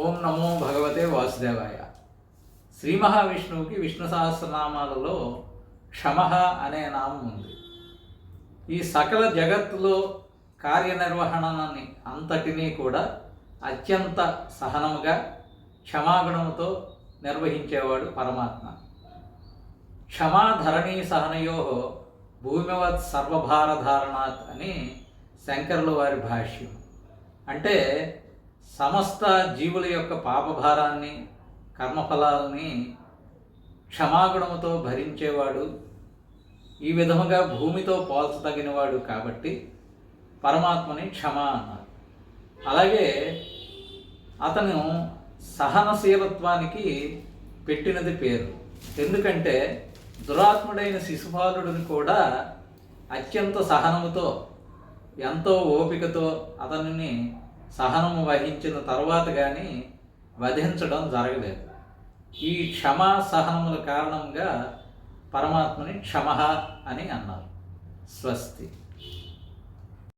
ఓం నమో భగవతే వాసుదేవాయ. శ్రీ మహావిష్ణువుకి విష్ణు సహస్రనామాలలో క్షమ అనే నామం ఉంది. ఈ సకల జగత్తులో కార్యనిర్వహణని అంతటినీ కూడా అత్యంత సహనముగా క్షమాగుణముతో నిర్వహించేవాడు పరమాత్మ. క్షమాధరణీ సహనయో భూమివత్ సర్వభారధారణాత్ అని శంకరుల వారి భాష్యం. అంటే సమస్త జీవుల యొక్క పాపభారాన్ని, కర్మఫలాలని క్షమాగుణముతో భరించేవాడు, ఈ విధముగా భూమితో పోల్చదగినవాడు కాబట్టి పరమాత్మని క్షమ అన్నారు. అలాగే అతను సహనశీలత్వానికి పెట్టినది పేరు. ఎందుకంటే దురాత్ముడైన శిశుపాలుడిని కూడా అత్యంత సహనముతో, ఎంతో ఓపికతో అతనిని సహనము వహించిన తర్వాత కానీ వధించడం జరగలేదు. ఈ క్షమా సహనముల కారణంగా పరమాత్మని క్షమ అని అన్నారు. స్వస్తి.